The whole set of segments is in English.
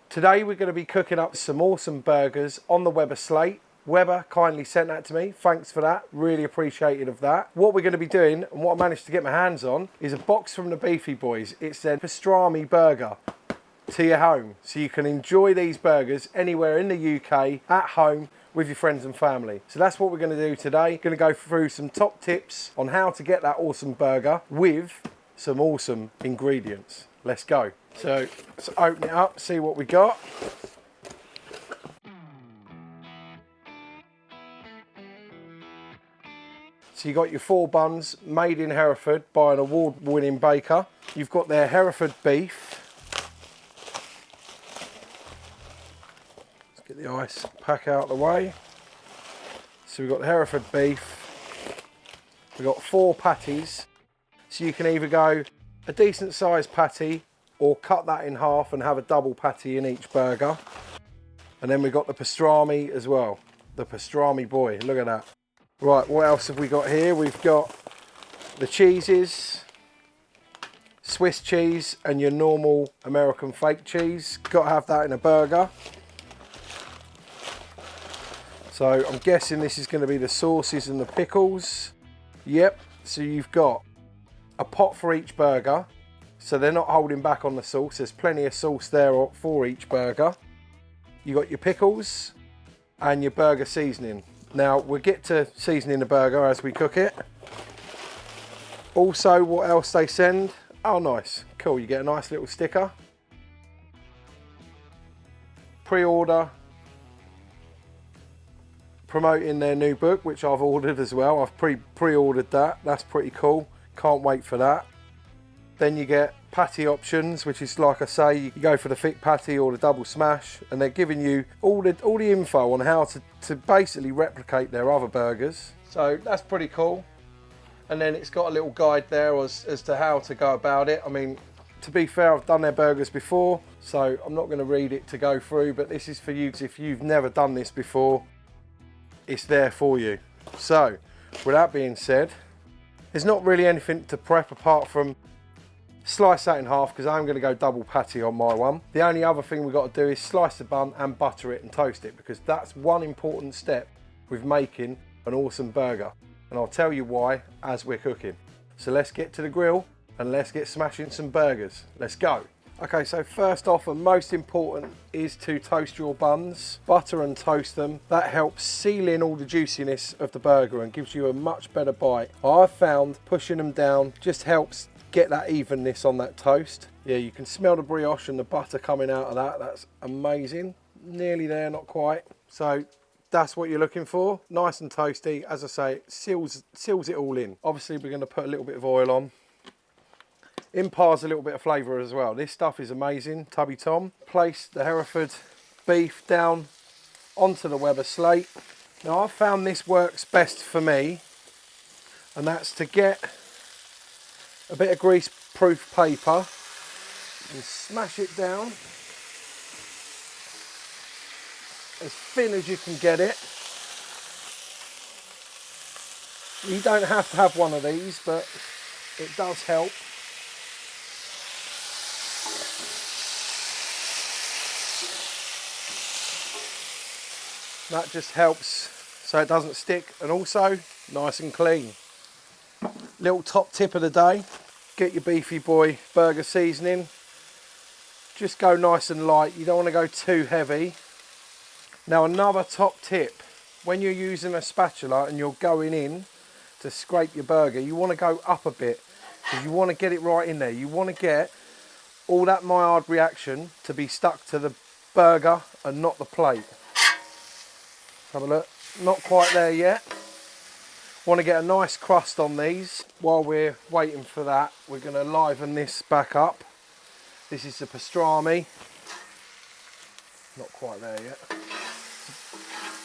Today we're going to be cooking up some awesome burgers on the Weber Slate. Weber kindly sent that to me. Thanks for that. Really appreciative of that. What we're going to be doing, and what I managed to get my hands on, is a box from the Beefy Boys. It's their pastrami burger to your home. So you can enjoy these burgers anywhere in the UK, at home, with your friends and family. So that's what we're going to do today. Going to go through some top tips on how to get that awesome burger with some awesome ingredients. Let's go. So let's open it up, see what we got. So you got your 4 buns made in Hereford by an award-winning baker. You've got their Hereford beef. Let's get the ice pack out of the way. So we've got the Hereford beef. We've got 4 patties. So you can either go a decent sized patty or cut that in half and have a double patty in each burger. And then we've got the pastrami as well. The Pastrami Boy, look at that. Right, what else have we got here? We've got the cheeses, Swiss cheese and your normal American fake cheese. Got to have that in a burger. So I'm guessing this is going to be the sauces and the pickles. Yep, so you've got a pot for each burger. So they're not holding back on the sauce. There's plenty of sauce there for each burger. You got your pickles and your burger seasoning. Now we'll get to seasoning the burger as we cook it. Also, what else they send? Oh, nice, cool. You get a nice little sticker. Pre-order, promoting their new book, which I've ordered as well. I've pre-ordered that. That's pretty cool. Can't wait for that. Then you get patty options, which is, like I say, you can go for the thick patty or the double smash, and they're giving you all the info on how to basically replicate their other burgers. So that's pretty cool. And then it's got a little guide there as to how to go about it. I mean, to be fair, I've done their burgers before, so I'm not going to read it to go through, but this is for you if you've never done this before. It's there for you. So with that being said, there's not really anything to prep apart from slice that in half, because I'm going to go double patty on my one. The only other thing we've got to do is slice the bun and butter it and toast it, because that's one important step with making an awesome burger. And I'll tell you why as we're cooking. So let's get to the grill and let's get smashing some burgers. Let's go. Okay, so first off and most important is to toast your buns. Butter and toast them. That helps seal in all the juiciness of the burger and gives you a much better bite. I've found pushing them down just helps get that evenness on that toast. Yeah, you can smell the brioche and the butter coming out of that. That's amazing. Nearly there, not quite. So that's what you're looking for. Nice and toasty. As I say, it seals it all in. Obviously, we're going to put a little bit of oil on. Imparts a little bit of flavour as well. This stuff is amazing. Tubby Tom. Place the Hereford beef down onto the Weber Slate. Now, I've found this works best for me, and that's to get a bit of grease-proof paper and smash it down as thin as you can get it. You don't have to have one of these, but it does help. That just helps so it doesn't stick, and also nice and clean. Little top tip of the day, get your Beefy Boy burger seasoning. Just go nice and light, you don't want to go too heavy. Now another top tip, when you're using a spatula and you're going in to scrape your burger, you want to go up a bit, because you want to get it right in there. You want to get all that Maillard reaction to be stuck to the burger and not the plate. Have a look, not quite there yet. Want to get a nice crust on these. While we're waiting for that, we're going to liven this back up. This is the pastrami. Not quite there yet.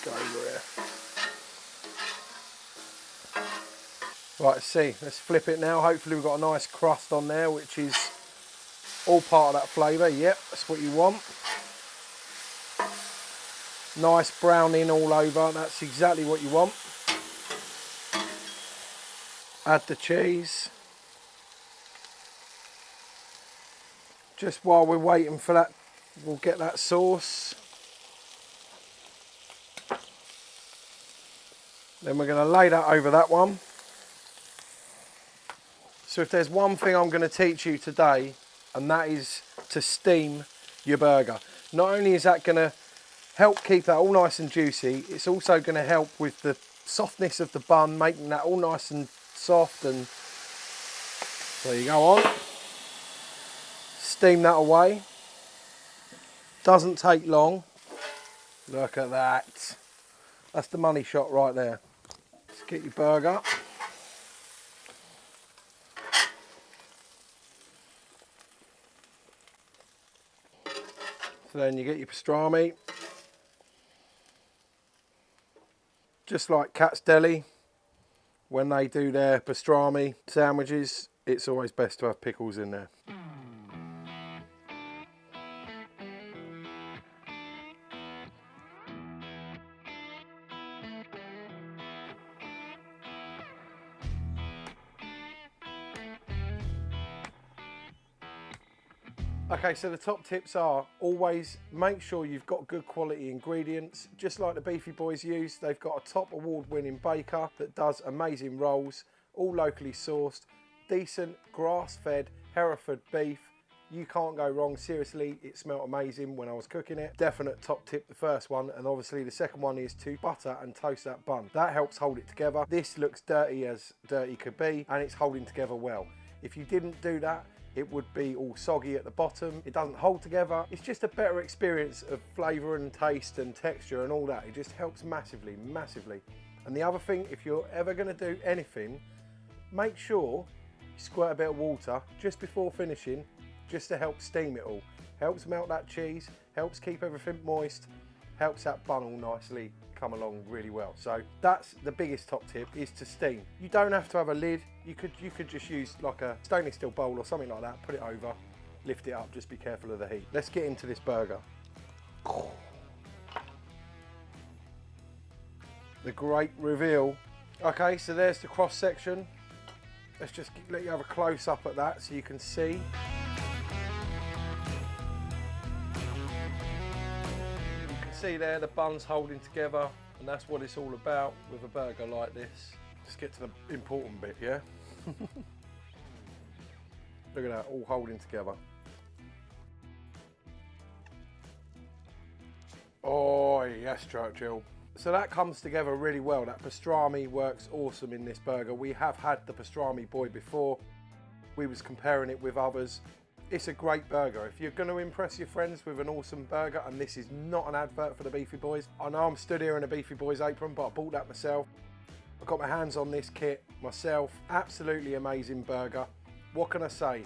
Go over here. Right, let's see. Let's flip it now. Hopefully we've got a nice crust on there, which is all part of that flavour. Yep, that's what you want. Nice browning all over. That's exactly what you want. Add the cheese. Just while we're waiting for that We'll get that sauce. Then we're going to lay that over that one. So if there's one thing I'm going to teach you today, and that is to steam your burger. Not only is that going to help keep that all nice and juicy, it's also going to help with the softness of the bun, making that all nice and soft. And so you go on, steam that away. Doesn't take long. Look at that. That's the money shot right there. Just get your burger. So then you get your pastrami. Just like Cat's Deli, when they do their pastrami sandwiches, it's always best to have pickles in there. Okay, so the top tips are always make sure you've got good quality ingredients. Just like the Beefy Boys use, they've got a top award-winning baker that does amazing rolls, all locally sourced, decent grass-fed Hereford beef. You can't go wrong, seriously, it smelled amazing when I was cooking it. Definite top tip, the first one, and obviously the second one is to butter and toast that bun. That helps hold it together. This looks dirty as dirty could be, and it's holding together well. If you didn't do that, it would be all soggy at the bottom. It doesn't hold together. It's just a better experience of flavour and taste and texture and all that. It just helps massively, massively. And the other thing, if you're ever gonna do anything, make sure you squirt a bit of water just before finishing, just to help steam it all. Helps melt that cheese, helps keep everything moist, helps that bun all nicely come along really well. So that's the biggest top tip, is to steam. You don't have to have a lid. You could just use like a stainless steel bowl or something like that, put it over, lift it up, just be careful of the heat. Let's get into this burger. The great reveal. Okay, so there's the cross section. Let's just let you have a close up at that so you can see. See there, the bun's holding together, and that's what it's all about with a burger like this. Let's get to the important bit, yeah? Look at that, all holding together. Oh yes, Churchill. So that comes together really well. That pastrami works awesome in this burger. We have had the Pastrami Boy before. We was comparing it with others. It's a great burger. If you're going to impress your friends with an awesome burger, and this is not an advert for the Beefy Boys. I know I'm stood here in a Beefy Boys apron, but I bought that myself. I've got my hands on this kit myself. Absolutely amazing burger. What can I say?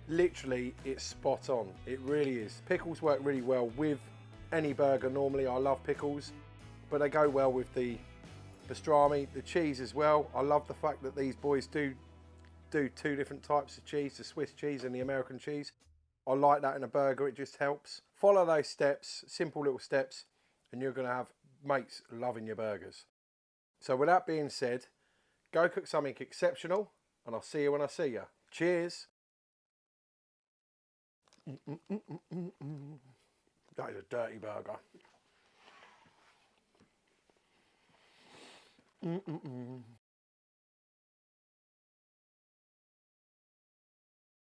Literally, it's spot on. It really is. Pickles work really well with any burger normally. I love pickles, but they go well with the pastrami, the cheese as well. I love the fact that these boys do two different types of cheese, the Swiss cheese and the American cheese. I like that in a burger, it just helps. Follow those steps, simple little steps, and you're gonna have mates loving your burgers. So with that being said, go cook something exceptional, and I'll see you when I see you. Cheers. That is a dirty burger.